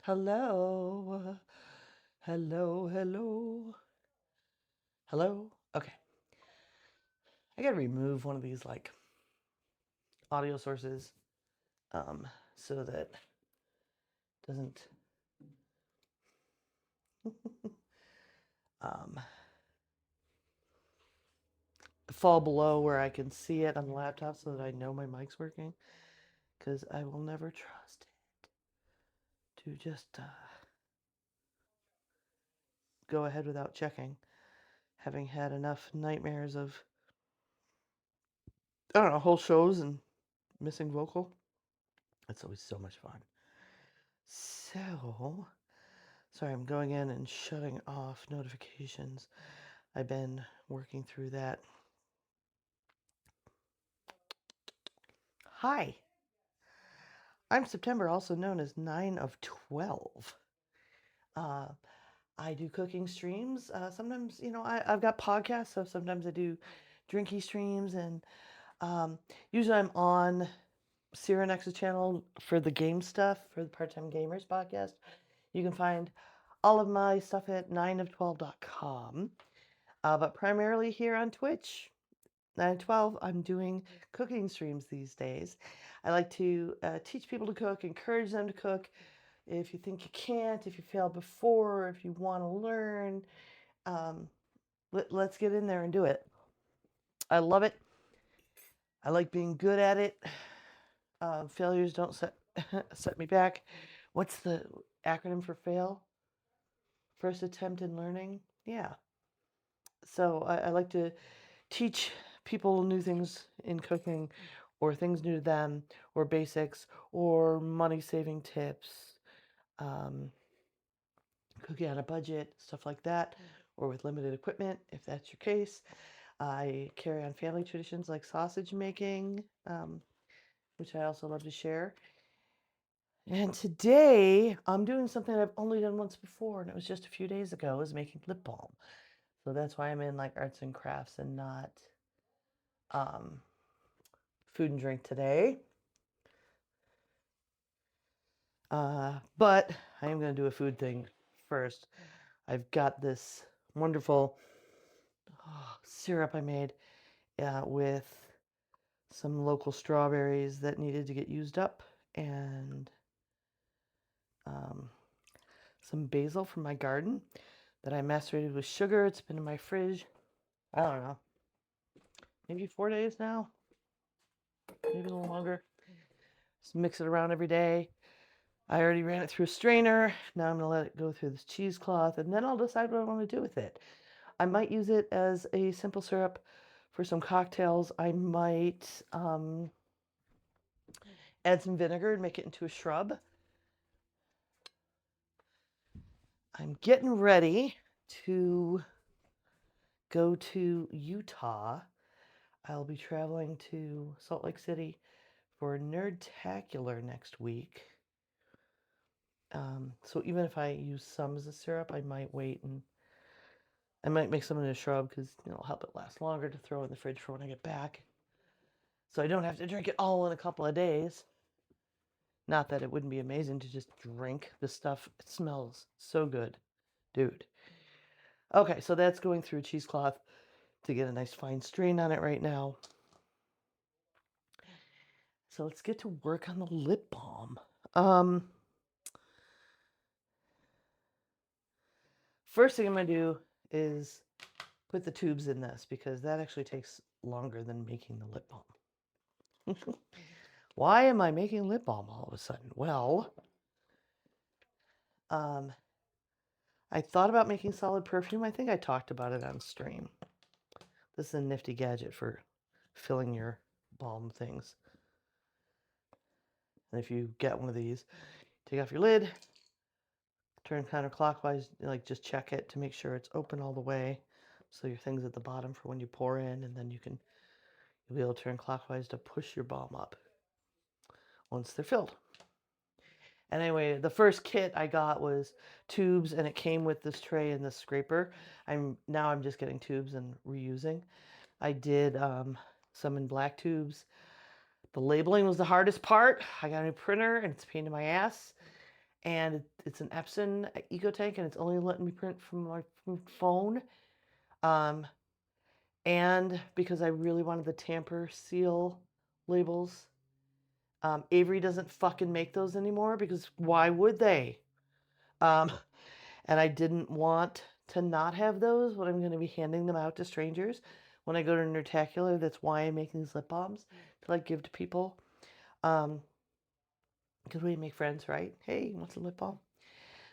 Hello. Hello, hello. Hello. Okay. I gotta remove one of these audio sources so that doesn't um fall below where I can see it on the laptop so that I know my mic's working, because I will never trust it to just go ahead without checking, having had enough nightmares of, I don't know, whole shows and missing vocal. It's always so much fun. So, sorry, I'm going in and shutting off notifications. I've been working through that. Hi, I'm September, also known as 9 of 12. Uh, I do cooking streams. Sometimes, I've got podcasts, so sometimes I do drinky streams, and usually I'm on Cyrenex's channel for the game stuff, for the Part-Time Gamers podcast. You can find all of my stuff at 9of12.com, but primarily here on Twitch. 9 12, I'm doing cooking streams these days. I like to teach people to cook, encourage them to cook. If you think you can't, if you failed before, if you want to learn, um, let's get in there and do it. I love it. I like being good at it. Failures don't set me back. What's the acronym for fail? First attempt in learning? Yeah. So I like to teach people new things in cooking, or things new to them, or basics, or money saving tips, um, cooking on a budget, stuff like that, or with limited equipment, if that's your case. I carry on family traditions like sausage making, which I also love to share. And today I'm doing something I've only done once before, and it was just a few days ago, is making lip balm. So that's why I'm in like arts and crafts and not um, food and drink today. But I am going to do a food thing first. I've got this wonderful syrup I made with some local strawberries that needed to get used up, and um, some basil from my garden that I macerated with sugar. It's been in my fridge, I don't know, maybe 4 days now, maybe a little longer. Just mix it around every day. I already ran it through a strainer. Now I'm going to let it go through this cheesecloth, and then I'll decide what I want to do with it. I might use it as a simple syrup for some cocktails. I might add some vinegar and make it into a shrub. I'm getting ready to go to Utah. I'll be traveling to Salt Lake City for Nerdtacular next week. So even if I use some as a syrup, I might wait, and I might make some in a shrub, because it'll help it last longer to throw in the fridge for when I get back. So I don't have to drink it all in a couple of days. Not that it wouldn't be amazing to just drink the stuff. It smells so good, dude. Okay, so that's going through a cheesecloth to get a nice fine strain on it right now. So let's get to work on the lip balm. First thing I'm going to do is put the tubes in this, because that actually takes longer than making the lip balm. Why am I making lip balm all of a sudden? Well, I thought about making solid perfume. I think I talked about it on stream. This is a nifty gadget for filling your balm things. And if you get one of these, take off your lid, turn counterclockwise, like just check it to make sure it's open all the way, so your thing's at the bottom for when you pour in, and then you'll be able to turn clockwise to push your balm up once they're filled. And anyway, the first kit I got was tubes, and it came with this tray and this scraper. I'm just getting tubes and reusing. I did some in black tubes. The labeling was the hardest part. I got a new printer, and it's a pain in my ass. and it's an Epson EcoTank, and it's only letting me print from my phone. Um, and because I really wanted the tamper seal labels, Avery doesn't fucking make those anymore because why would they? Um, and I didn't want to not have those when I'm going to be handing them out to strangers when I go to Nerdtacular. That's why I'm making these lip balms to like give to people. Because we make friends, right? Hey, what's a lip balm?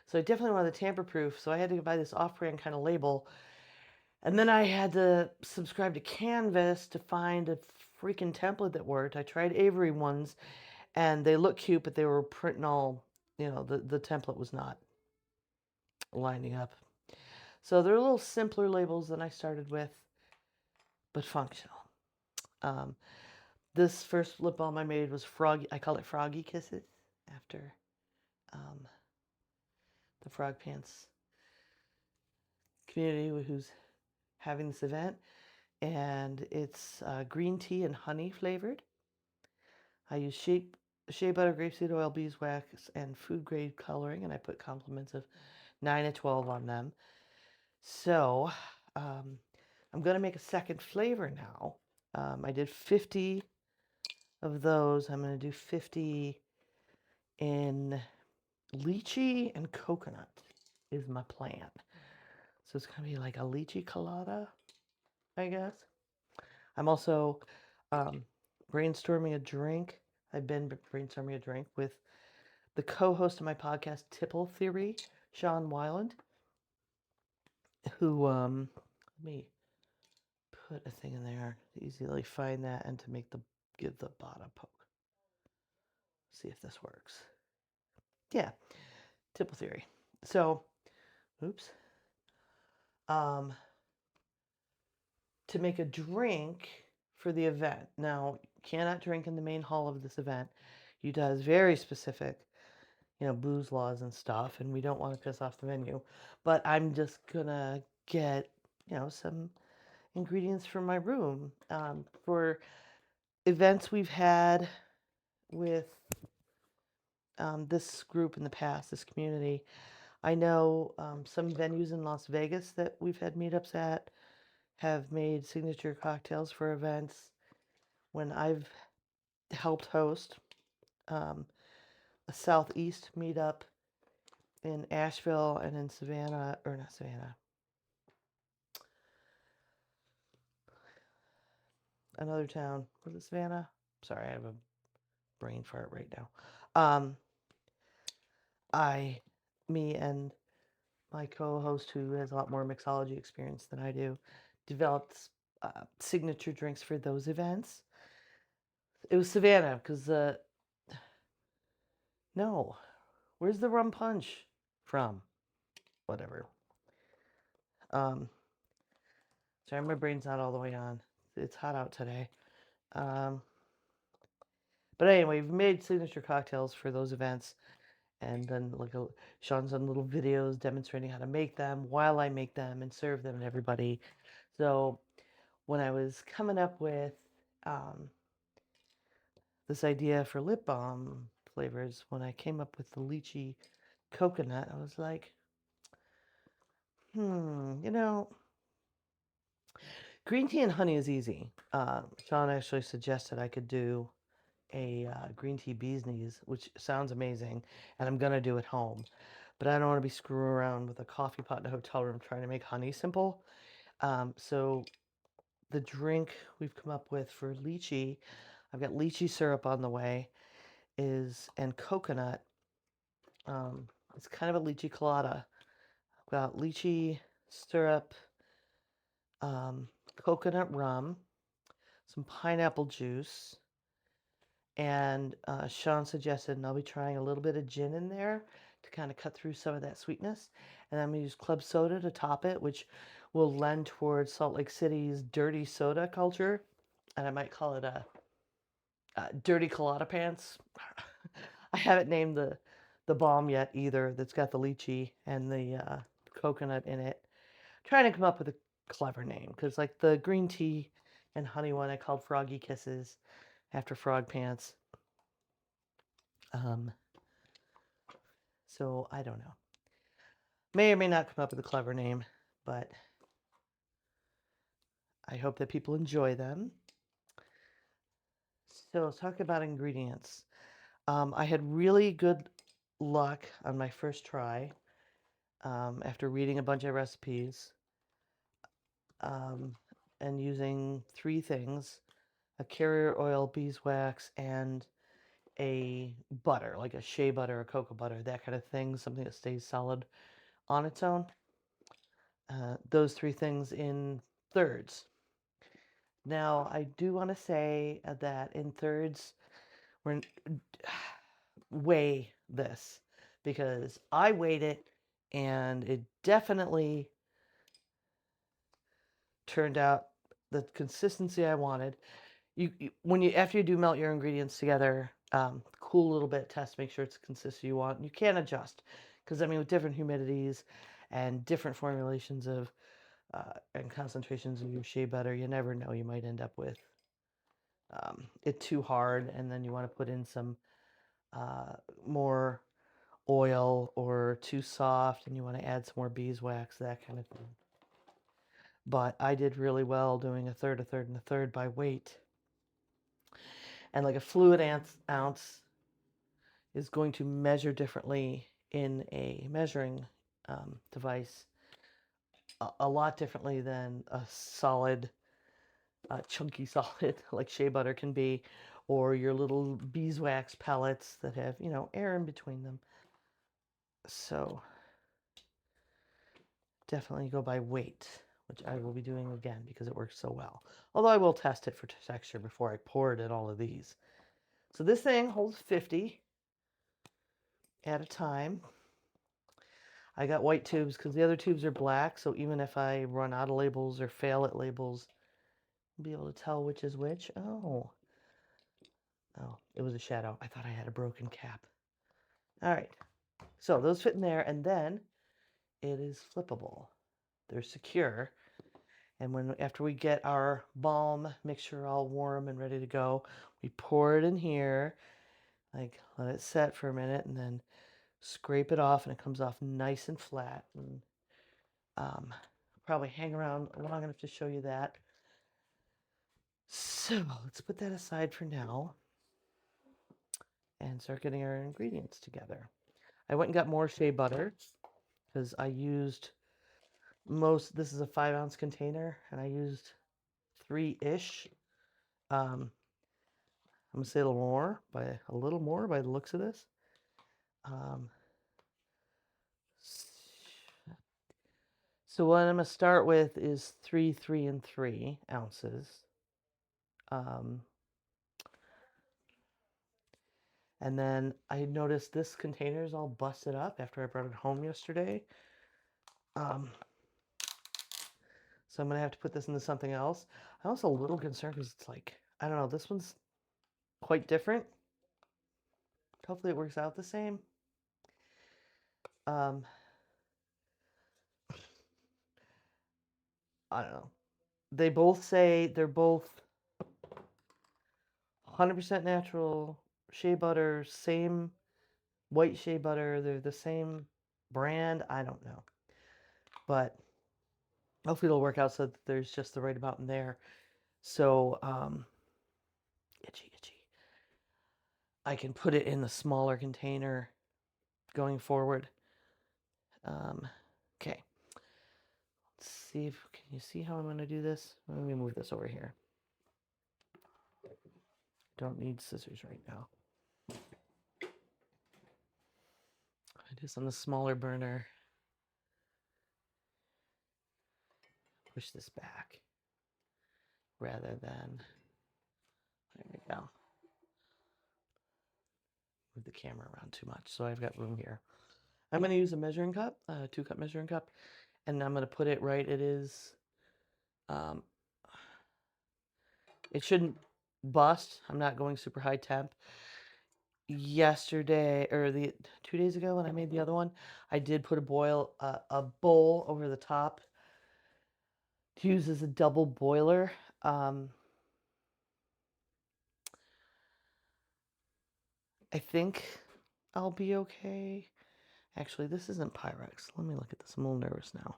So I definitely wanted the tamper proof. So I had to buy this off-brand kind of label. And then I had to subscribe to Canvas to find a freaking template that worked. I tried Avery ones and they look cute, but they were printing all, the template was not lining up. So they're a little simpler labels than I started with, but functional. Um, this first lip balm I made was Froggy. I call it Froggy Kisses after um, the Frog Pants community who's having this event. And it's green tea and honey flavored. I use shea butter, grapeseed oil, beeswax, and food grade coloring, and I put compliments of 9 to 12 on them. So I'm going to make a second flavor now. I did 50 of those. I'm going to do 50 in lychee and coconut is my plan. So it's going to be like a lychee colada, I guess. I'm also brainstorming a drink. I've been brainstorming a drink with the co-host of my podcast, Tipple Theory, Sean Weiland, who, let me put a thing in there to easily find that and to give the bottom poke. See if this works. Yeah, Tipple Theory. So, oops. To make a drink for the event. Now, you cannot drink in the main hall of this event. Utah is very specific, booze laws and stuff, and we don't want to piss off the venue. But I'm just gonna get, some ingredients from my room for events we've had with this group in the past, this community. I know some venues in Las Vegas that we've had meetups at have made signature cocktails for events. When I've helped host a Southeast meetup in Asheville and in Savannah, or not Savannah, another town. Was it Savannah? Sorry, I have a brain fart right now. Me and my co-host, who has a lot more mixology experience than I do, developed signature drinks for those events. It was Savannah because no, where's the rum punch from? Whatever. Sorry, my brain's not all the way on. It's hot out today. But anyway, we've made signature cocktails for those events, and then Sean's done little videos demonstrating how to make them while I make them and serve them to everybody. So when I was coming up with this idea for lip balm flavors, when I came up with the lychee coconut, I was like, green tea and honey is easy. Sean actually suggested I could do a green tea bee's knees, which sounds amazing, and I'm gonna do at home. But I don't want to be screwing around with a coffee pot in a hotel room trying to make honey simple. So the drink we've come up with for lychee, I've got lychee syrup on the way, and coconut. It's kind of a lychee colada. I've got lychee syrup, coconut rum, some pineapple juice, and Sean suggested, and I'll be trying a little bit of gin in there to kind of cut through some of that sweetness. And I'm going to use club soda to top it, which will lend towards Salt Lake City's dirty soda culture. And I might call it a dirty colada pants. I haven't named the balm yet either. That's got the lychee and the coconut in it. I'm trying to come up with a clever name because, like the green tea and honey one, I called Froggy Kisses after Frog Pants. So So I don't know. May or may not come up with a clever name, but I hope that people enjoy them. So let's talk about ingredients. I had really good luck on my first try after reading a bunch of recipes and using 3 things: a carrier oil, beeswax, and a butter, like a shea butter or cocoa butter, that kind of thing, something that stays solid on its own. Those 3 things in thirds. Now, I do want to say that in thirds, we're weigh this, because I weighed it and it definitely turned out the consistency I wanted. When you after you do melt your ingredients together, cool a little bit, test, make sure it's the consistency you want. You can adjust, because I mean, with different humidities and different formulations of and concentrations of your shea butter, you never know. You might end up with it too hard, and then you want to put in some more oil, or too soft and you want to add some more beeswax, that kind of thing. But I did really well doing a third, a third, and a third by weight. And like a fluid ounce is going to measure differently in a measuring device, a lot differently than a solid, chunky solid like shea butter can be, or your little beeswax pellets that have, air in between them. So definitely go by weight, which I will be doing again because it works so well. Although I will test it for texture before I pour it in all of these. So this thing holds 50 at a time. I got white tubes because the other tubes are black, so even if I run out of labels or fail at labels, I'll be able to tell which is which. Oh, it was a shadow. I thought I had a broken cap. All right, so those fit in there, and then it is flippable. They're secure. And after we get our balm mixture all warm and ready to go, we pour it in here, like let it set for a minute, and then scrape it off, and it comes off nice and flat. And probably hang around long enough to show you that. So let's put that aside for now and start getting our ingredients together. I went and got more shea butter because I used this is a 5-ounce container, and I used 3-ish. I'm gonna say a little more by the looks of this. So what I'm gonna start with is 3, 3, and 3 ounces. And then I noticed this container is all busted up after I brought it home yesterday. So I'm gonna have to put this into something else. I'm also a little concerned because it's like, I don't know, this one's quite different. Hopefully it works out the same. I don't know. They both say they're both 100% natural shea butter, same white shea butter. They're the same brand. I don't know. But hopefully it'll work out so that there's just the right amount in there. So, itchy. I can put it in the smaller container going forward. Okay. Let's see if, can you see how I'm going to do this? Let me move this over here. Don't need scissors right now. I do this on the smaller burner. Push this back rather than, there we go. Move the camera around too much, so I've got room here. I'm going to use a measuring cup, a 2-cup measuring cup, and I'm going to put it right. It shouldn't bust. I'm not going super high temp. Yesterday, or 2 days ago when I made the other one, I did put a bowl over the top to use as a double boiler. I think I'll be okay. Actually, this isn't Pyrex. Let me look at this. I'm a little nervous now.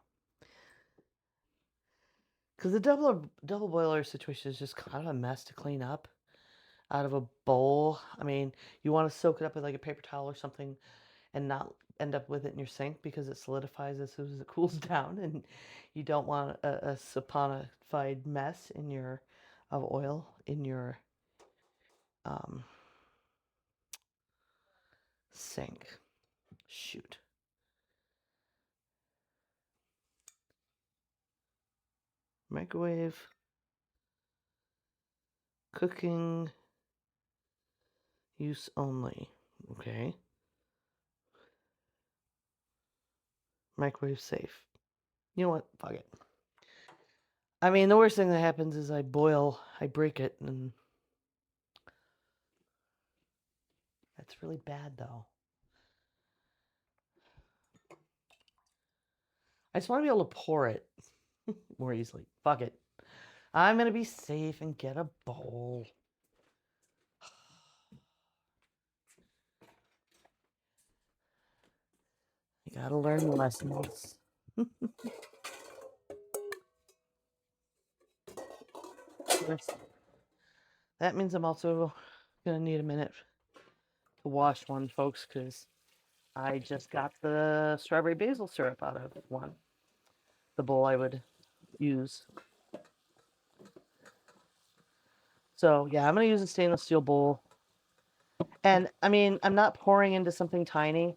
Because the double boiler situation is just kind of a mess to clean up out of a bowl. I mean, you want to soak it up with like a paper towel or something and not end up with it in your sink because it solidifies as soon as it cools down, and you don't want a saponified mess in your of oil in your um, sink. Shoot. Microwave, cooking, use only. Okay. Microwave safe. You know what? Fuck it. I mean, the worst thing that happens is I break it, and that's really bad, though. I just want to be able to pour it more easily. Fuck it. I'm going to be safe and get a bowl. You gotta learn lessons. That means I'm also gonna need a minute to wash one, folks, because I just got the strawberry basil syrup out of one. The bowl I would use. So yeah, I'm gonna use a stainless steel bowl. And I mean, I'm not pouring into something tiny.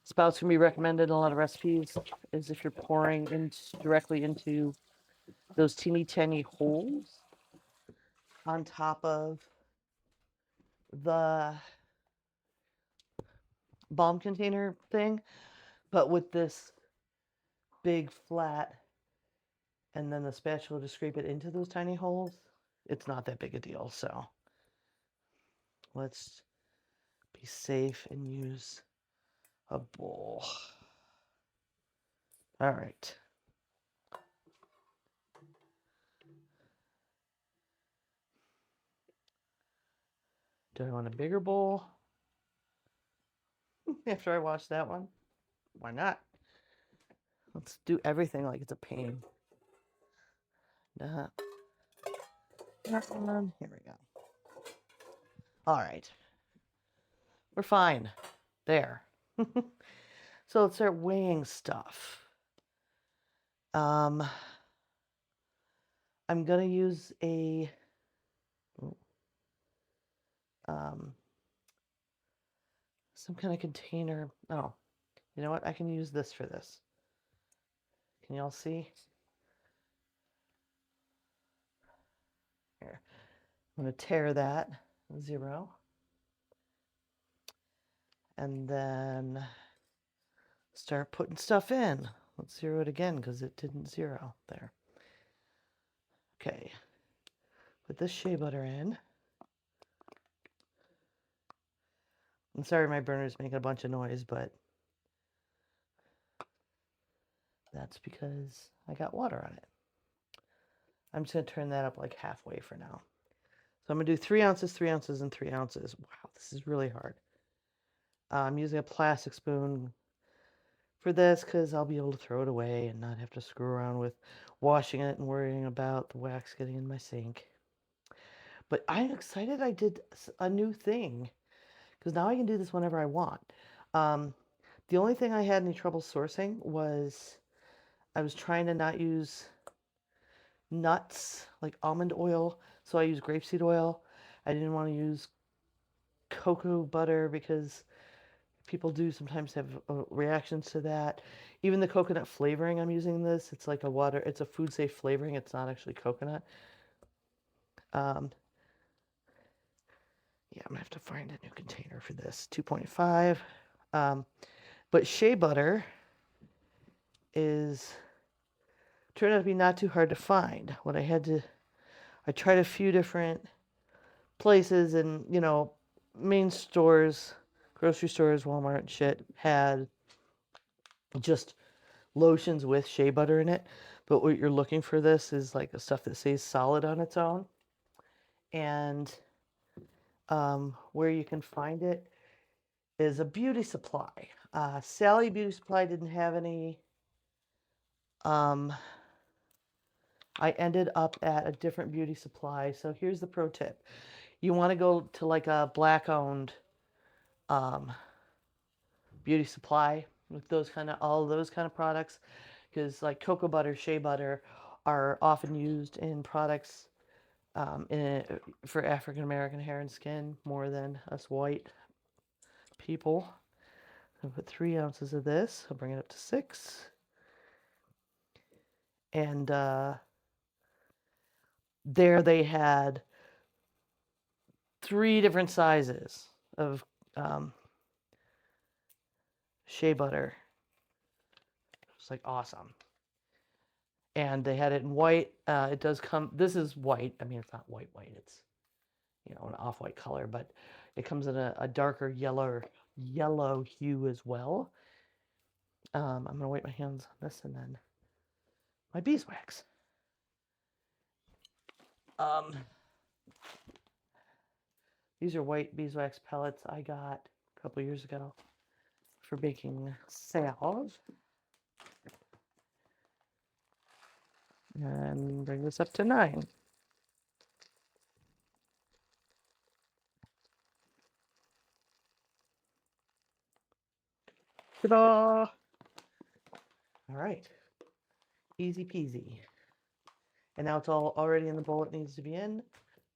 Spouts can be recommended in a lot of recipes is if you're pouring directly into those teeny tiny holes on top of the Balm container thing, but with this big flat and then the spatula to scrape it into those tiny holes, it's not that big a deal. So let's be safe and use a bowl. All right. Do I want a bigger bowl after I wash that one? Why not? Let's do everything like it's a pain. Here we go. All right. We're fine. There. So let's start weighing stuff. I'm gonna use a some kind of container. Oh, you know what? I can use this for this. Can y'all see? Here. I'm gonna tear that 0. And then start putting stuff in. Let's 0 it again because it didn't 0 there. Okay. Put this shea butter in. I'm sorry my burner's making a bunch of noise, but that's because I got water on it. I'm just going to turn that up like halfway for now. So I'm going to do 3 ounces, 3 ounces, and 3 ounces. Wow, this is really hard. I'm using a plastic spoon for this because I'll be able to throw it away and not have to screw around with washing it and worrying about the wax getting in my sink. But I'm excited I did a new thing because now I can do this whenever I want. The only thing I had any trouble sourcing was I was trying to not use nuts like almond oil, so I use grapeseed oil. I didn't want to use cocoa butter because people do sometimes have reactions to that. Even the coconut flavoring I'm using this, it's like it's a food safe flavoring. It's not actually coconut. Yeah, I'm gonna have to find a new container for this. 2.5. But shea butter is turned out to be not too hard to find. I tried a few different places and, main stores, grocery stores, Walmart and shit, had just lotions with shea butter in it. But what you're looking for this is like the stuff that stays solid on its own. And where you can find it is a beauty supply. Sally Beauty Supply didn't have any. Um, I ended up at a different beauty supply. So here's the pro tip. You want to go to like a black owned um, beauty supply with those kind of all those kind of products, because like cocoa butter, shea butter are often used in products for African American hair and skin more than us white people. I'll put 3 ounces of this. I'll bring it up to 6. And there they had 3 different sizes of um, shea butter. It's like awesome. And they had it in white. It does come. This is white. I mean, it's not white white. It's an off-white color, but it comes in a darker yellow hue as well. I'm gonna wipe my hands on this and then my beeswax. Um, these are white beeswax pellets I got a couple years ago for baking salve. And bring this up to 9. Ta-da! All right, easy peasy. And now it's all already in the bowl it needs to be in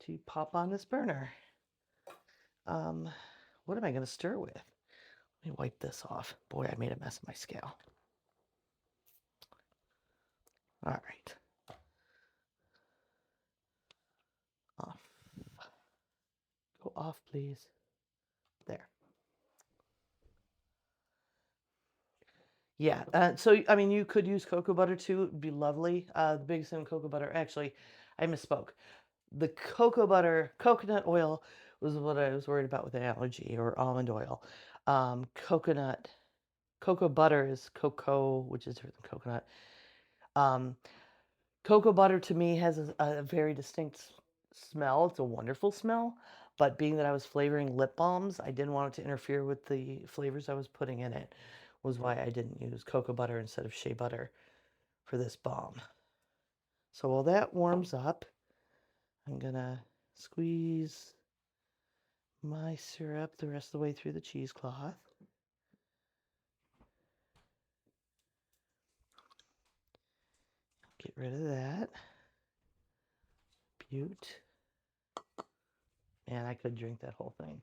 to pop on this burner. What am I going to stir with? Let me wipe this off. Boy, I made a mess of my scale. All right. Off. Go off, please. There. Yeah, so I mean, you could use cocoa butter too. It'd be lovely. The biggest thing with cocoa butter, actually, I misspoke. The coconut oil was what I was worried about with an allergy, or almond oil. Cocoa butter is cocoa, which is different than coconut. Cocoa butter to me has a very distinct smell. It's a wonderful smell, but being that I was flavoring lip balms, I didn't want it to interfere with the flavors I was putting in it, was why I didn't use cocoa butter instead of shea butter for this balm. So while that warms up, I'm gonna squeeze my syrup the rest of the way through the cheesecloth. Get rid of that. Butte. Man, I could drink that whole thing.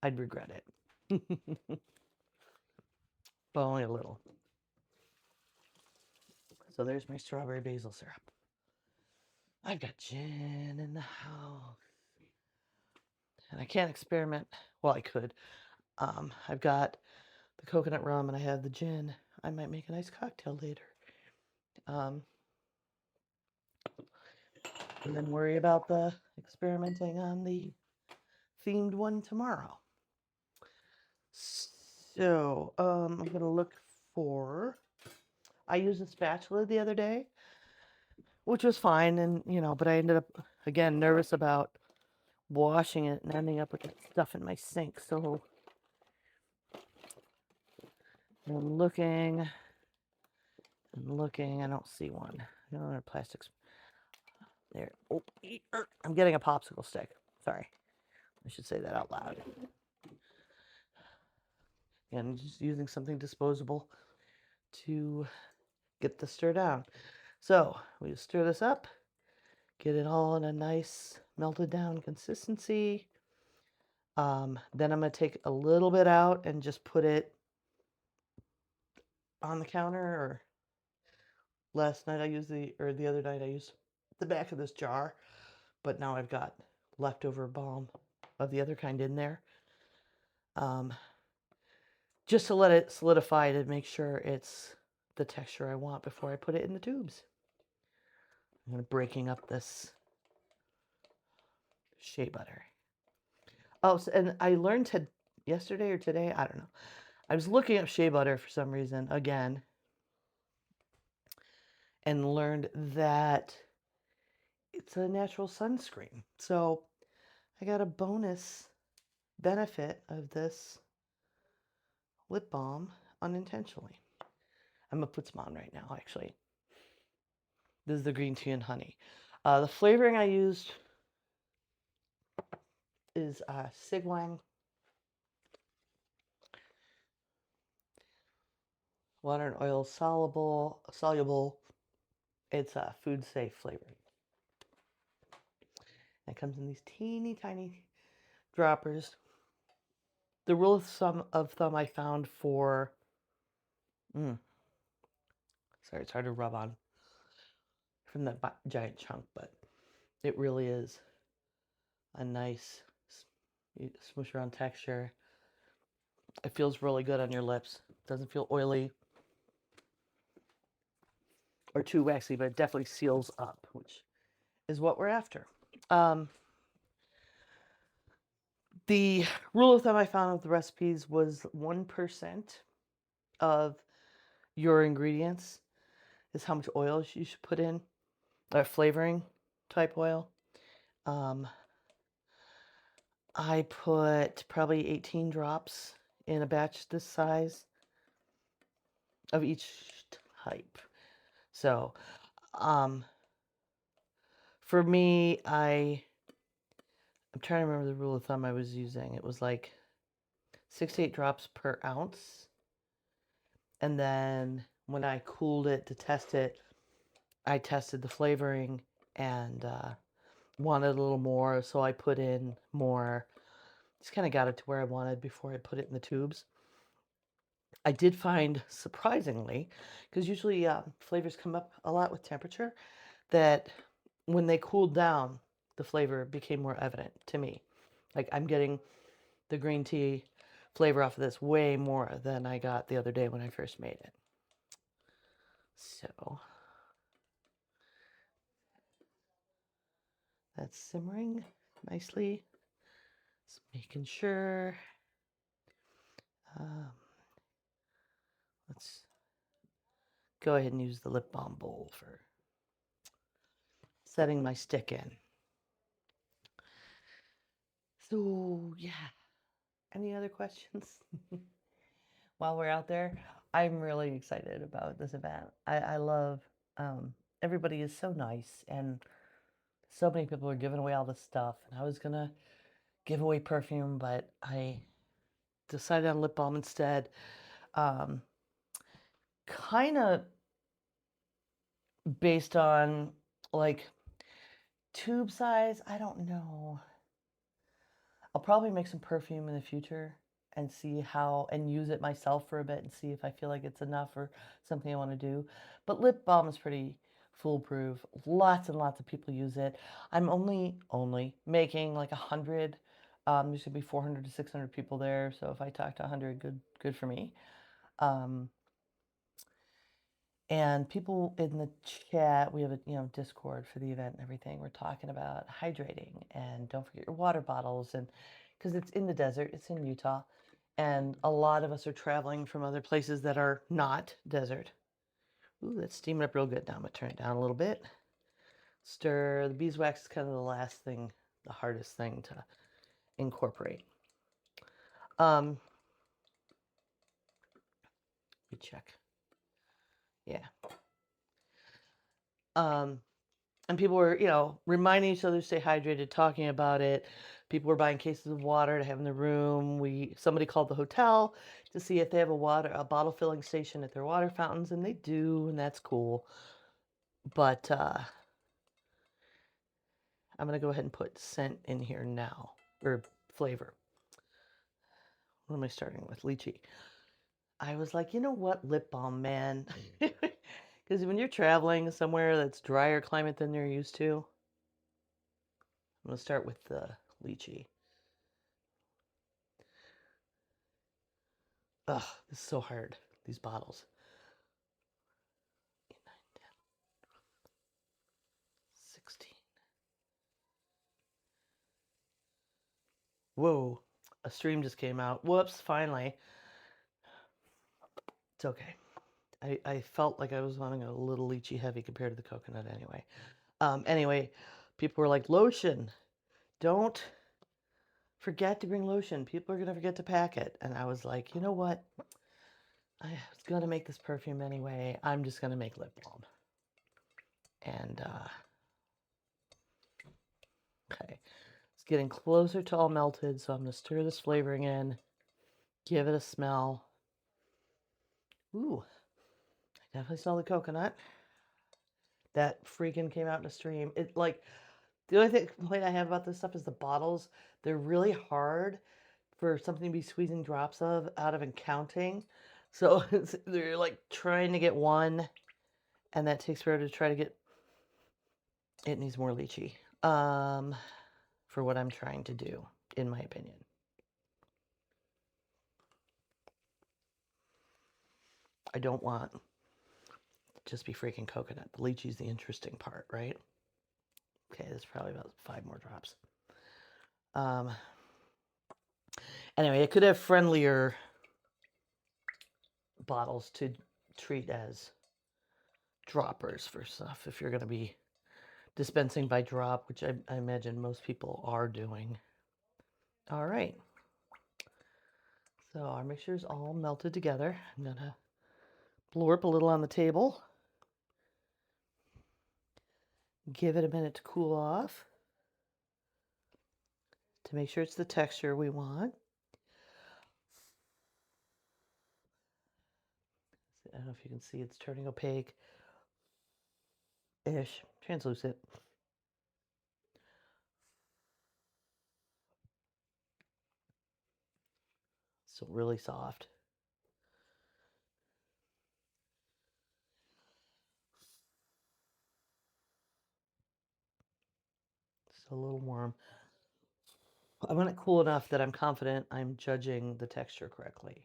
I'd regret it. But only a little. So there's my strawberry basil syrup. I've got gin in the house. And I can't experiment. Well, I could. I've got the coconut rum and I have the gin. I might make a nice cocktail later. And then worry about the experimenting on the themed one tomorrow. So, I'm going to look for. I used a spatula the other day, which was fine, and but I ended up again nervous about washing it and ending up with that stuff in my sink. So I'm looking and looking. I don't see one. No, plastics. There. Oh, I'm getting a popsicle stick. Sorry, I should say that out loud. And just using something disposable to get the stir down. So we just stir this up, get it all in a nice melted down consistency. Then I'm going to take a little bit out and just put it on the counter. Or last night the other night I used the back of this jar, but now I've got leftover balm of the other kind in there. Just to let it solidify to make sure it's the texture I want before I put it in the tubes. I'm going to breaking up this shea butter. Oh, and I learned yesterday or today, I don't know. I was looking up shea butter for some reason again and learned that it's a natural sunscreen. So I got a bonus benefit of this lip balm unintentionally. I'm going to put some on right now, actually. This is the green tea and honey. The flavoring I used is Sigwang water and oil soluble. It's a food safe flavoring. It comes in these teeny tiny droppers. The rule of thumb I found for, sorry, it's hard to rub on from that giant chunk, but it really is a nice smoosh around texture. It feels really good on your lips. It doesn't feel oily or too waxy, but it definitely seals up, which is what we're after. The rule of thumb I found with the recipes was 1% of your ingredients is how much oil you should put in, or flavoring type oil. I put probably 18 drops in a batch this size of each type. So, for me, I'm trying to remember the rule of thumb I was using. It was like 6 to 8 drops per ounce. And then when I cooled it to test it, I tested the flavoring and wanted a little more, so I put in more. Just kind of got it to where I wanted before I put it in the tubes. I did find, surprisingly, because usually flavors come up a lot with temperature, that when they cooled down, the flavor became more evident to me. Like I'm getting the green tea flavor off of this way more than I got the other day when I first made it. So that's simmering nicely. Just making sure. Let's go ahead and use the lip balm bowl for setting my stick in. So, yeah. Any other questions? While we're out there, I'm really excited about this event. I love, everybody is so nice, and so many people are giving away all this stuff. And I was going to give away perfume, but I decided on lip balm instead. Kind of based on like tube size, I don't know. I'll probably make some perfume in the future and see how, and use it myself for a bit and see if I feel like it's enough or something I want to do. But lip balm is pretty foolproof. Lots and lots of people use it. I'm only making like 100. There's gonna be 400 to 600 people there, so if I talk to 100, good for me. And people in the chat, we have a Discord for the event and everything. We're talking about hydrating, and don't forget your water bottles, and because it's in the desert, it's in Utah, and a lot of us are traveling from other places that are not desert. Ooh, that's steaming up real good. Now I'm gonna turn it down a little bit. Stir. The beeswax is kind of the last thing, the hardest thing to incorporate. Let me check. Yeah. And people were, reminding each other to stay hydrated, talking about it. People were buying cases of water to have in the room. Somebody called the hotel to see if they have a bottle filling station at their water fountains, and they do, and that's cool. But I'm gonna go ahead and put scent in here now, or flavor. What am I starting with? Lychee. I was like, you know what, lip balm, man. Because when you're traveling somewhere that's drier climate than you're used to, I'm going to start with the lychee. Ugh, this is so hard, these bottles. 8, 9, 10, 16. Whoa, a stream just came out. Whoops, finally. It's okay. I felt like I was wanting a little lychee heavy compared to the coconut anyway. Anyway, people were like, lotion. Don't forget to bring lotion. People are going to forget to pack it. And I was like, you know what? I was going to make this perfume anyway. I'm just going to make lip balm. And, okay. It's getting closer to all melted, so I'm going to stir this flavoring in, give it a smell. Ooh, I definitely smell the coconut. That freaking came out in a stream. It, like, the only complaint I have about this stuff is the bottles. They're really hard for something to be squeezing drops of out of and counting. So they're like trying to get one, and that takes forever to try to get. It needs more lychee for what I'm trying to do, in my opinion. I don't want to just be freaking coconut. The lychee's the interesting part, right? Okay, there's probably about 5 more drops. Anyway, it could have friendlier bottles to treat as droppers for stuff if you're going to be dispensing by drop, which I imagine most people are doing. All right. So our mixture is all melted together. I'm going to blorp a little on the table. Give it a minute to cool off to make sure it's the texture we want. I don't know if you can see it's turning opaque-ish, translucent. Still really soft. Still a little warm. I want it cool enough that I'm confident I'm judging the texture correctly.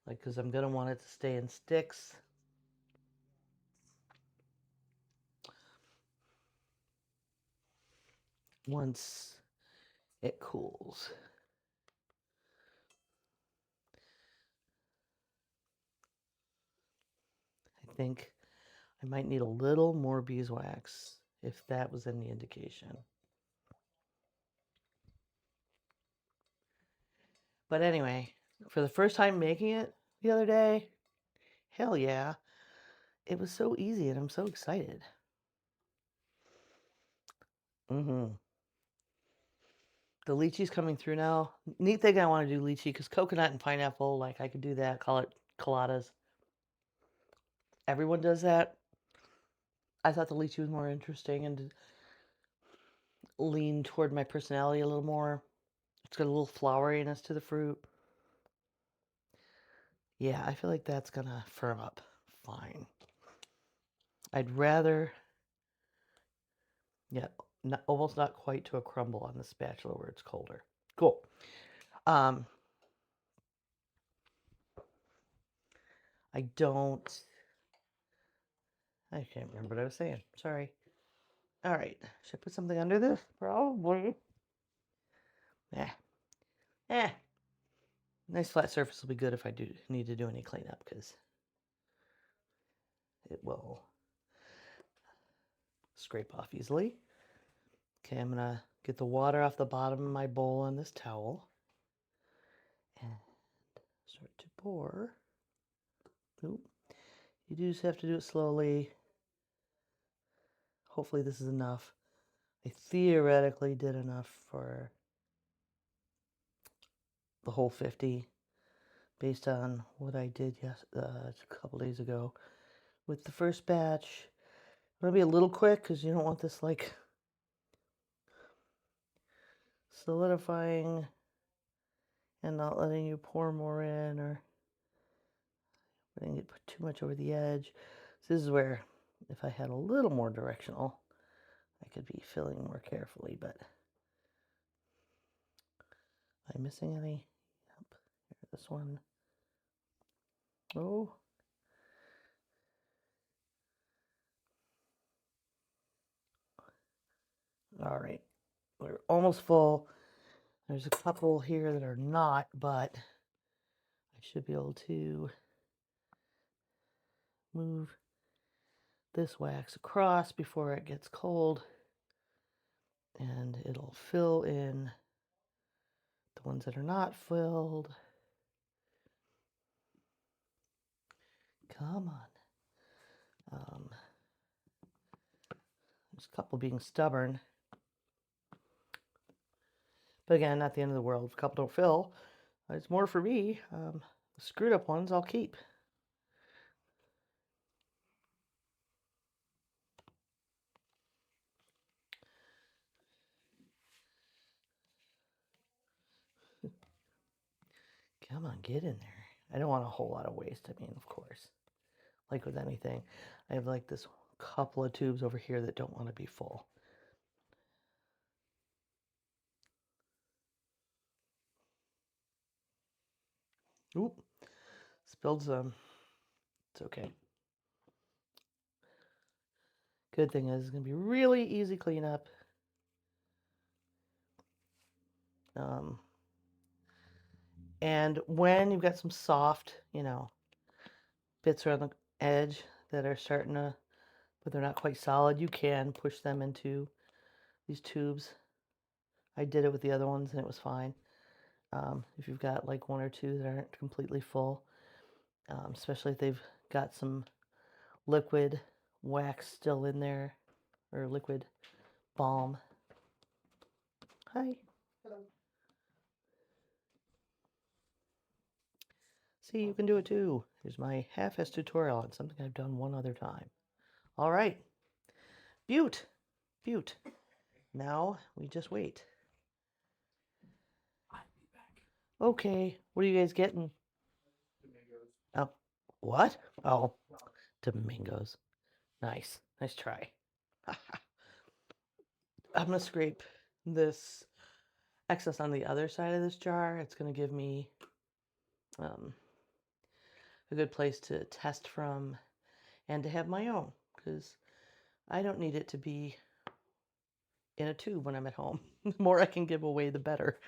Like, because I'm going to want it to stay in sticks. Once it cools. I think I might need a little more beeswax if that was any indication. But anyway, for the first time making it the other day, hell yeah, it was so easy and I'm so excited. The lychee's coming through now. Neat thing I want to do lychee because coconut and pineapple, like I could do that, call it coladas. Everyone does that. I thought the lychee was more interesting and lean toward my personality a little more. It's got a little floweriness to the fruit. Yeah, I feel like that's gonna firm up fine. I'd rather, yeah, almost not quite to a crumble on the spatula where it's colder. Cool. I can't remember what I was saying. Sorry. All right. Should I put something under this? Probably. Eh. Nice flat surface will be good if I do need to do any cleanup because it will scrape off easily. Okay, I'm gonna get the water off the bottom of my bowl on this towel and start to pour. Oop. You do just have to do it slowly. Hopefully this is enough. I theoretically did enough for the whole 50 based on what I did a couple days ago with the first batch. I'm going to be a little quick because you don't want this like solidifying and not letting you pour more in or letting it put too much over the edge. So this is where if I had a little more directional, I could be filling more carefully, but am I missing any? Yep. Here, this one. Oh. All right. We're almost full. There's a couple here that are not, but I should be able to move this wax across before it gets cold, and it'll fill in the ones that are not filled. Come on. There's a couple being stubborn. But again, not the end of the world. If a couple don't fill, it's more for me. The screwed up ones I'll keep. Come on, get in there. I don't want a whole lot of waste. I mean, of course, like with anything, I have like this couple of tubes over here that don't want to be full. Oop, spilled some. It's okay. Good thing is it's going to be really easy cleanup. And when you've got some soft, bits around the edge that are starting to, but they're not quite solid, you can push them into these tubes. I did it with the other ones and it was fine. If you've got like one or two that aren't completely full, especially if they've got some liquid wax still in there, or liquid balm. Hi. Hello. See, you can do it too. Here's my half-ass tutorial on something I've done one other time. All right. Butte. Butte. Now we just wait. I'll be back. Okay. What are you guys getting? Domingos. Oh, what? Oh, Domingos. Nice. Nice try. I'm going to scrape this excess on the other side of this jar. It's going to give me a good place to test from and to have my own, because I don't need it to be in a tube when I'm at home. The more I can give away, the better.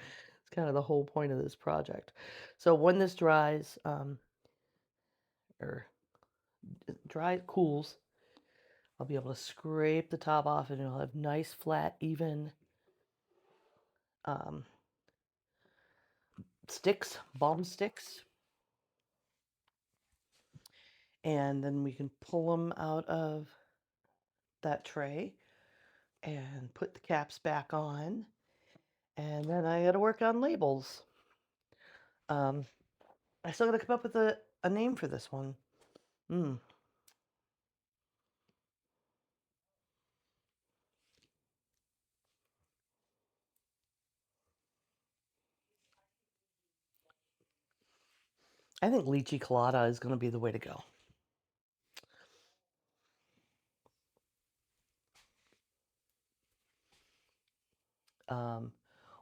It's kind of the whole point of this project. So when this dries, cools, I'll be able to scrape the top off and it'll have nice, flat, even sticks, balm sticks. And then we can pull them out of that tray and put the caps back on. And then I got to work on labels. I still got to come up with a name for this one. I think lychee colada is going to be the way to go.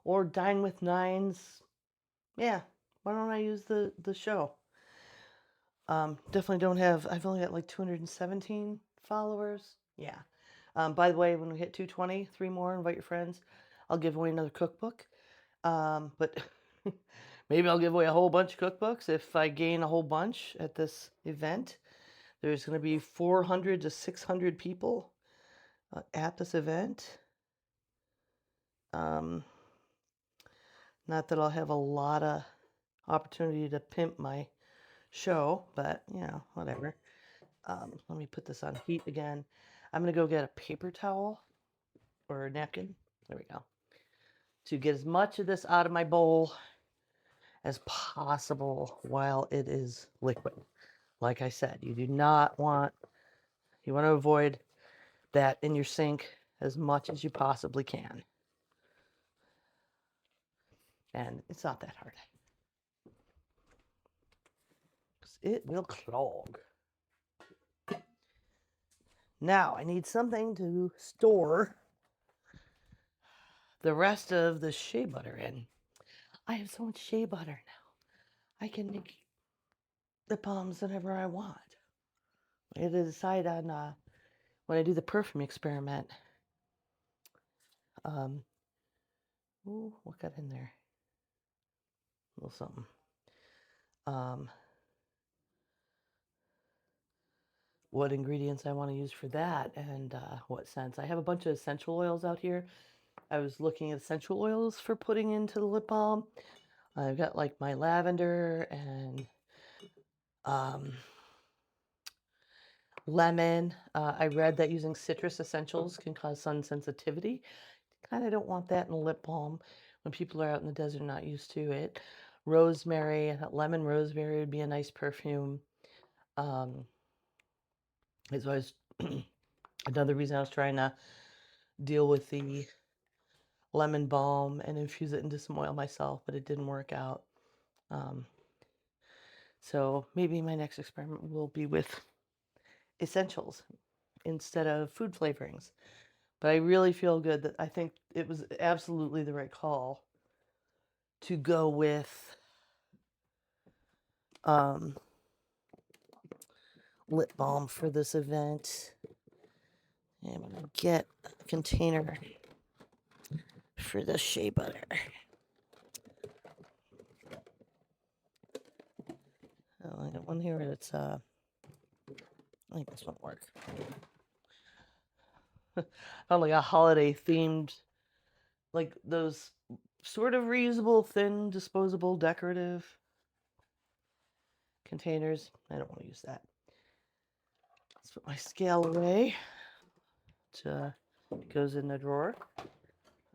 Or Dine with Nines. Yeah, why don't I use the show? Definitely don't have, I've only got like 217 followers. Yeah. By the way, when we hit 220, 3 more, invite your friends. I'll give away another cookbook. But maybe I'll give away a whole bunch of cookbooks if I gain a whole bunch at this event. There's going to be 400 to 600 people at this event. Not that I'll have a lot of opportunity to pimp my show, but whatever. Let me put this on heat again. I'm going to go get a paper towel or a napkin. There we go. To get as much of this out of my bowl as possible while it is liquid. Like I said, you want to avoid that in your sink as much as you possibly can. And it's not that hard. It will clog. Now I need something to store the rest of the shea butter in. I have so much shea butter now. I can make the balms whenever I want. I had to decide on when I do the perfume experiment. Ooh, what got in there? A little something. What ingredients I want to use for that and what scents. I have a bunch of essential oils out here. I was looking at essential oils for putting into the lip balm. I've got like my lavender and lemon. I read that using citrus essentials can cause sun sensitivity. Kind of don't want that in a lip balm when people are out in the desert not used to it. Rosemary, lemon rosemary would be a nice perfume. It's always another reason I was trying to deal with the lemon balm and infuse it into some oil myself, but it didn't work out. So maybe my next experiment will be with essentials instead of food flavorings. But I really feel good that I think it was absolutely the right call to go with lip balm for this event. And I'm going to get a container for the shea butter. Oh, I got one here that's, I think this one will work. Like a holiday themed, like those sort of reusable, thin, disposable, decorative containers. I don't want to use that. Let's put my scale away. It goes in the drawer.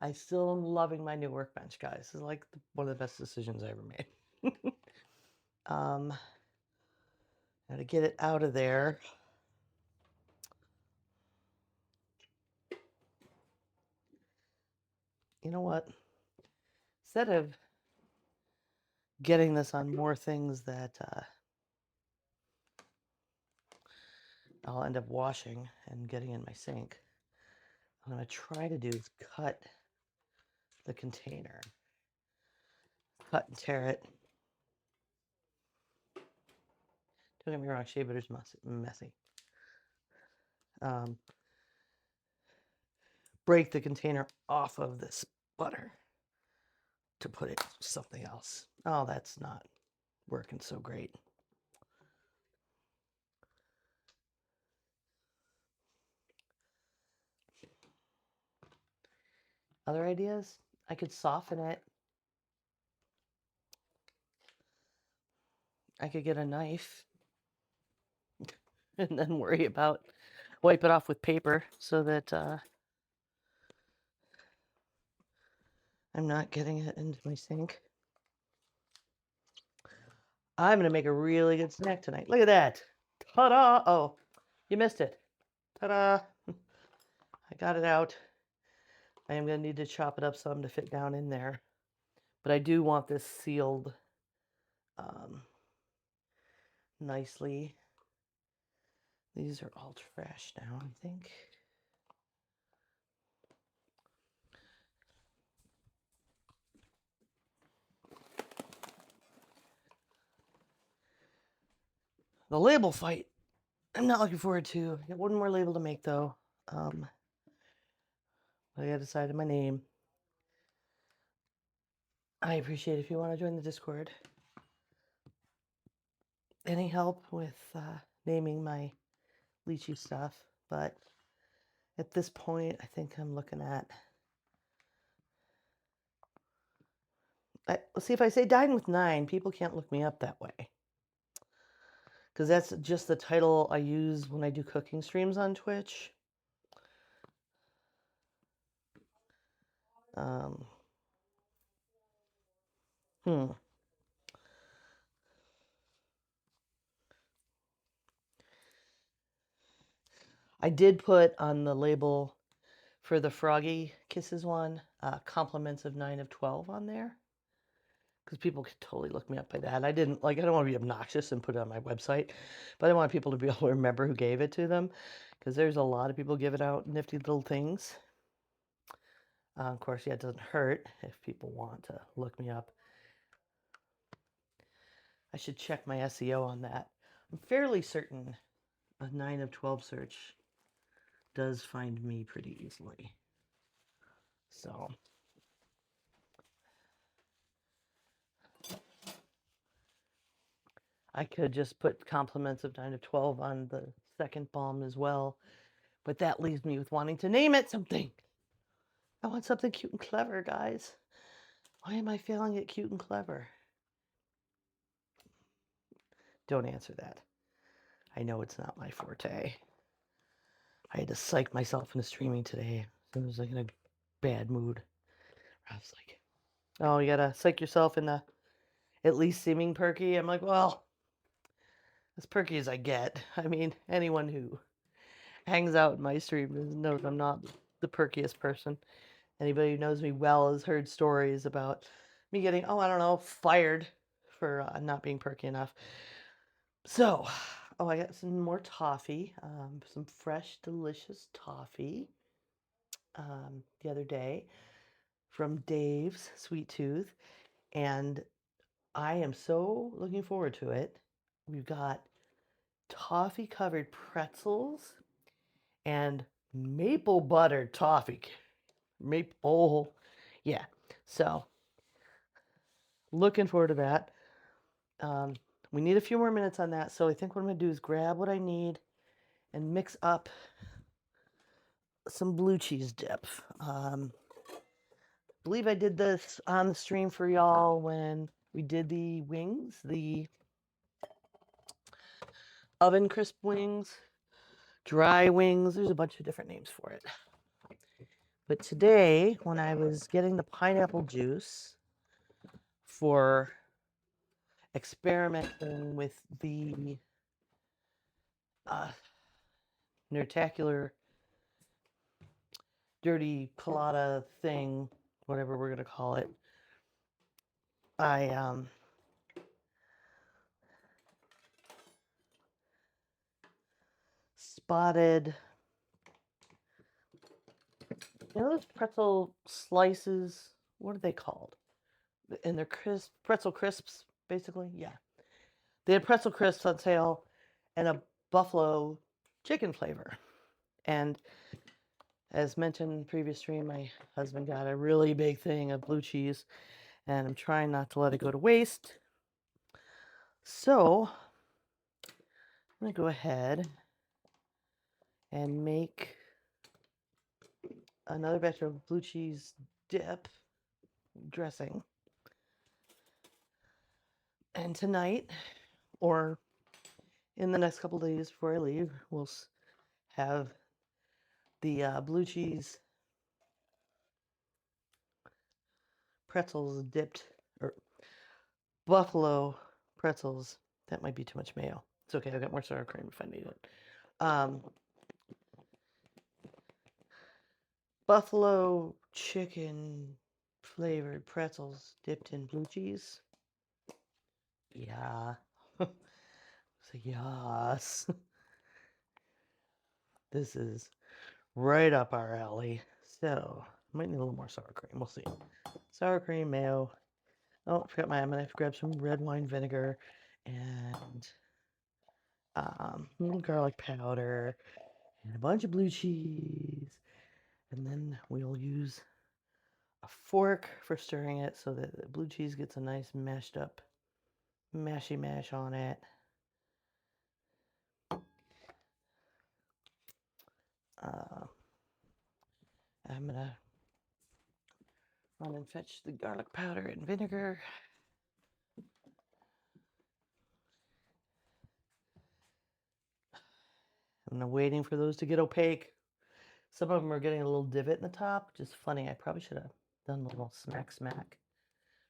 I still am loving my new workbench, guys. It's like one of the best decisions I ever made. Now to get it out of there. You know what? Instead of getting this on more things that I'll end up washing and getting in my sink, what I'm going to try to do is cut the container. Cut and tear it. Don't get me wrong, shea butter's messy. Break the container off of this butter to put it something else. Oh, that's not working so great. Other ideas? I could soften it. I could get a knife and then worry about wipe it off with paper so that I'm not getting it into my sink. I'm going to make a really good snack tonight. Look at that. Ta-da! Oh, you missed it. Ta-da! I got it out. I am going to need to chop it up some to fit down in there. But I do want this sealed nicely. These are all trash now, I think. The label fight. I'm not looking forward to. I got one more label to make, though. I got to decide on my name. I appreciate if you want to join the Discord. Any help with naming my lychee stuff, but at this point, I think I'm looking at. Let's see, if I say Dine with 9, people can't look me up that way. Because that's just the title I use when I do cooking streams on Twitch. I did put on the label for the Froggy Kisses one, compliments of 9 of 12 on there. Because people could totally look me up by that. I don't want to be obnoxious and put it on my website, but I want people to be able to remember who gave it to them. Because there's a lot of people giving out nifty little things. Of course, yeah, it doesn't hurt if people want to look me up. I should check my SEO on that. I'm fairly certain a 9 of 12 search does find me pretty easily. So I could just put compliments of 9 of 12 on the second balm as well, but that leaves me with wanting to name it something. I want something cute and clever, guys. Why am I failing at cute and clever? Don't answer that. I know it's not my forte. I had to psych myself into streaming today. I was like in a bad mood. I was like, oh, you gotta psych yourself into at least seeming perky. I'm like, well, as perky as I get. I mean, anyone who hangs out in my stream knows I'm not the perkiest person. Anybody who knows me well has heard stories about me getting, oh, I don't know, fired for not being perky enough. So, oh, I got some more toffee, some fresh, delicious toffee the other day from Dave's Sweet Tooth, and I am so looking forward to it. We've got toffee covered pretzels and maple butter toffee. Maple, oh, yeah. So, looking forward to that. We need a few more minutes on that, so I think what I'm going to do is grab what I need and mix up some blue cheese dip. I believe I did this on the stream for y'all when we did the wings, the oven crisp wings, dry wings. There's a bunch of different names for it. But today, when I was getting the pineapple juice for experimenting with the Nertacular dirty colada thing, whatever we're gonna call it, I spotted, those pretzel slices. What are they called? And they're crisp, pretzel crisps, basically. Yeah, they had pretzel crisps on sale, and a buffalo chicken flavor. And as mentioned in the previous stream, my husband got a really big thing of blue cheese, and I'm trying not to let it go to waste. So I'm gonna go ahead and make another batch of blue cheese dip dressing. And tonight, or in the next couple days before I leave, we'll have the blue cheese pretzels dipped, or buffalo pretzels. That might be too much mayo. It's okay, I've got more sour cream if I need it. Buffalo chicken flavored pretzels dipped in blue cheese. Yeah. So, yes. This is right up our alley. So, might need a little more sour cream. We'll see. Sour cream, mayo. Oh, forgot I'm gonna have to grab some red wine vinegar and a little garlic powder and a bunch of blue cheese. And then we'll use a fork for stirring it so that the blue cheese gets a nice mashed up mashy mash on it. I'm gonna run and fetch the garlic powder and vinegar. I'm waiting for those to get opaque. Some of them are getting a little divot in the top, which is funny. I probably should have done a little smack smack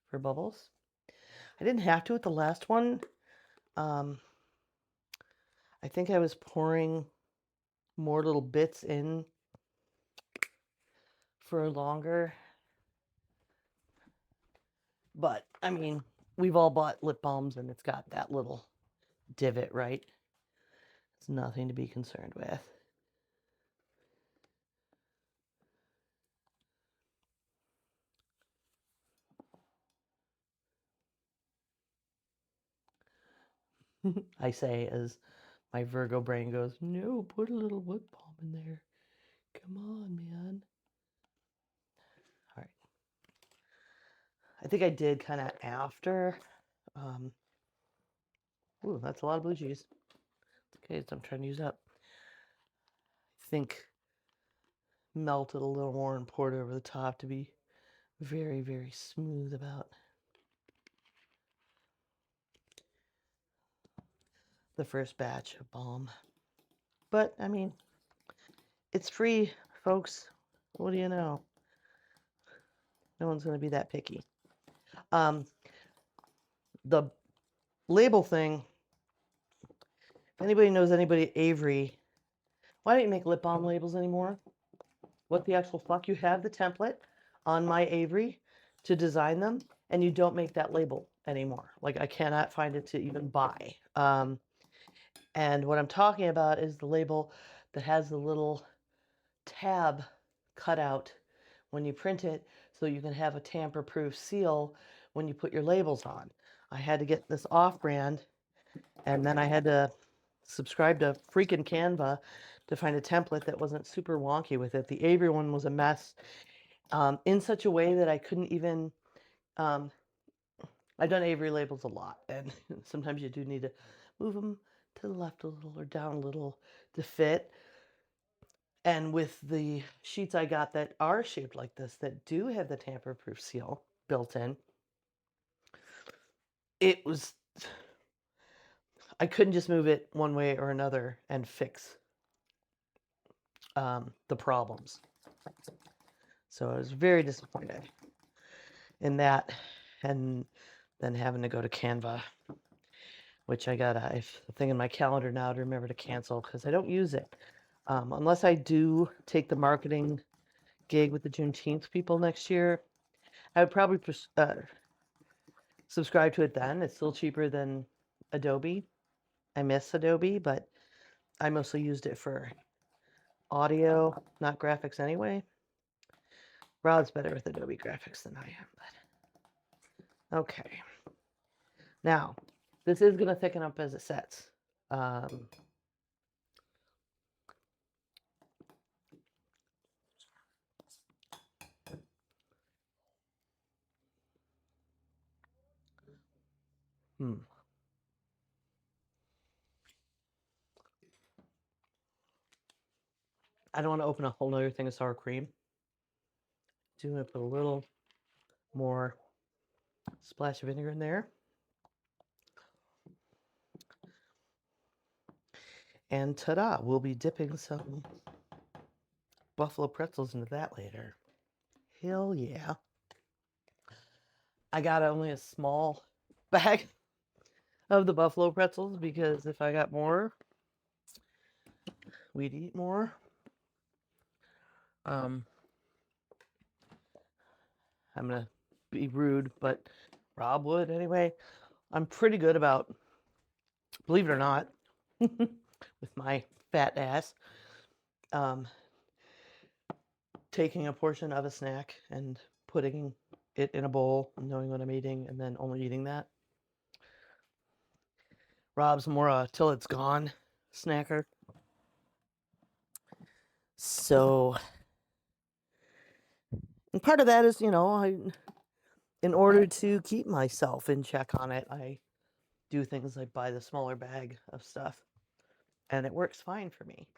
for bubbles. I didn't have to with the last one. I think I was pouring more little bits in for longer. But, I mean, we've all bought lip balms and it's got that little divot, right? It's nothing to be concerned with. I say as my Virgo brain goes, no, put a little lip balm in there. Come on, man. All right. I think I did kind of after. Ooh, that's a lot of blue cheese. Okay, so I'm trying to use up. I think melted a little more and poured over the top to be very, very smooth about the first batch of Balm. But, I mean, it's free, folks. What do you know? No one's going to be that picky. The label thing, if anybody knows anybody at Avery, why don't you make lip balm labels anymore? What the actual fuck? You have the template on my Avery to design them, and you don't make that label anymore. Like, I cannot find it to even buy. And what I'm talking about is the label that has the little tab cut out when you print it so you can have a tamper-proof seal when you put your labels on. I had to get this off-brand, and then I had to subscribe to freaking Canva to find a template that wasn't super wonky with it. The Avery one was a mess in such a way that I couldn't even. I've done Avery labels a lot, and sometimes you do need to move them to the left a little or down a little to fit. And with the sheets I got that are shaped like this, that do have the tamper-proof seal built in, it was, I couldn't just move it one way or another and fix the problems. So I was very disappointed in that, and then having to go to Canva, which I got a thing in my calendar now to remember to cancel because I don't use it. Unless I do take the marketing gig with the Juneteenth people next year, I would probably subscribe to it then. It's still cheaper than Adobe. I miss Adobe, but I mostly used it for audio, not graphics anyway. Rod's better with Adobe graphics than I am, but okay. Now, this is going to thicken up as it sets. I don't want to open a whole other thing of sour cream. Do want to put a little more splash of vinegar in there. And ta-da, we'll be dipping some buffalo pretzels into that later. Hell yeah. I got only a small bag of the buffalo pretzels because if I got more, we'd eat more. I'm gonna be rude, but Rob would anyway. I'm pretty good about, believe it or not, with my fat ass, taking a portion of a snack and putting it in a bowl, knowing what I'm eating, and then only eating that. Rob's more a till it's gone snacker. So, and part of that is, in order to keep myself in check on it, I do things like buy the smaller bag of stuff, and it works fine for me.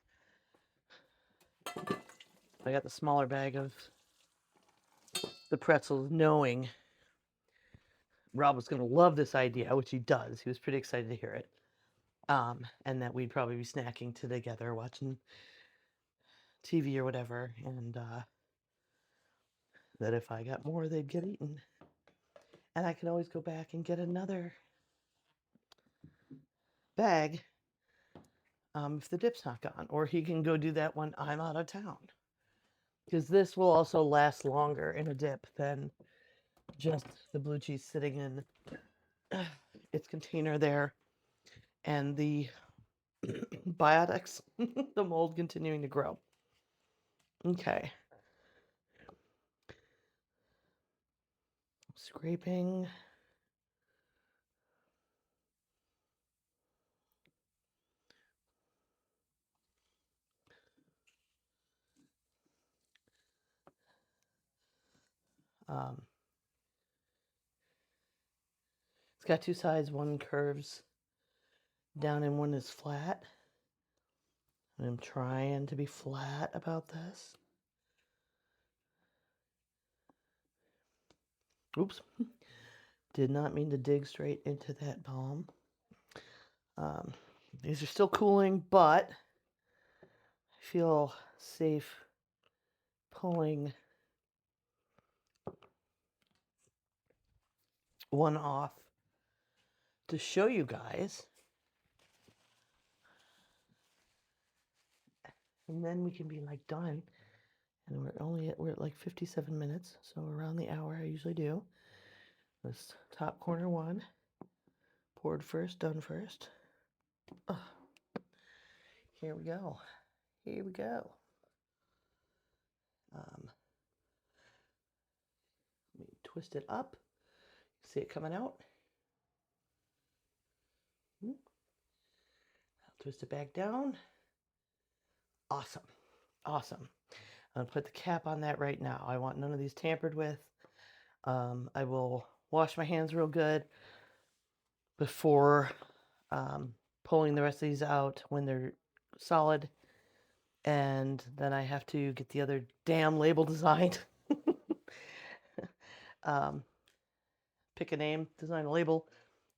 I got the smaller bag of the pretzels, knowing Rob was going to love this idea, which he does. He was pretty excited to hear it. And that we'd probably be snacking together, watching TV or whatever, and that if I got more, they'd get eaten. And I can always go back and get another bag if the dip's not gone. Or he can go do that when I'm out of town. Because this will also last longer in a dip than just the blue cheese sitting in its container there and the biotics, the mold continuing to grow. Okay. Scraping. It's got two sides, one curves down and one is flat. I'm trying to be flat about this. Oops. Did not mean to dig straight into that balm. These are still cooling, but I feel safe pulling one off to show you guys. And then we can be like done. And we're at like 57 minutes, so around the hour I usually do. This top corner one, poured first, done first. Oh, here we go. Here we go. Let me twist it up. See it coming out. I'll twist it back down. Awesome. Awesome. I'm going to put the cap on that right now. I want none of these tampered with. I will wash my hands real good before pulling the rest of these out when they're solid. And then I have to get the other damn label designed. Pick a name, design a label,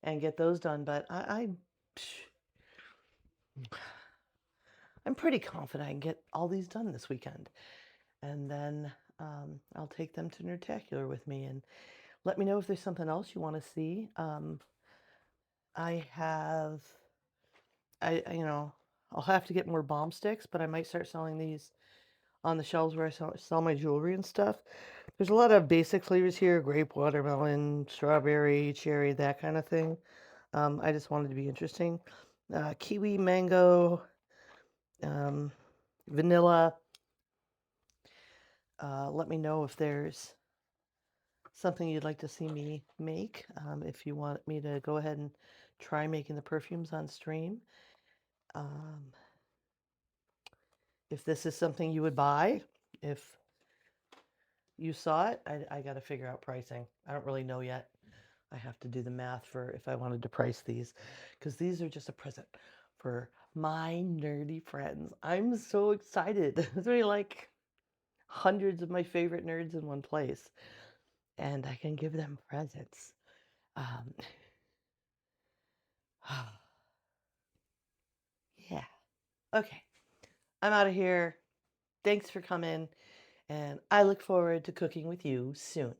and get those done. But I'm pretty confident I can get all these done this weekend. And then I'll take them to Nerdtacular with me and let me know if there's something else you want to see. I'll have to get more Balm sticks, but I might start selling these on the shelves where I sell my jewelry and stuff. There's a lot of basic flavors here: grape, watermelon, strawberry, cherry, that kind of thing. I just wanted to be interesting. Kiwi, mango, vanilla. Let me know if there's something you'd like to see me make. If you want me to go ahead and try making the perfumes on stream. If this is something you would buy, if you saw it, I got to figure out pricing. I don't really know yet. I have to do the math for if I wanted to price these, because these are just a present for my nerdy friends. I'm so excited. There's really like hundreds of my favorite nerds in one place, and I can give them presents. Yeah. Okay. I'm out of here. Thanks for coming, and I look forward to cooking with you soon.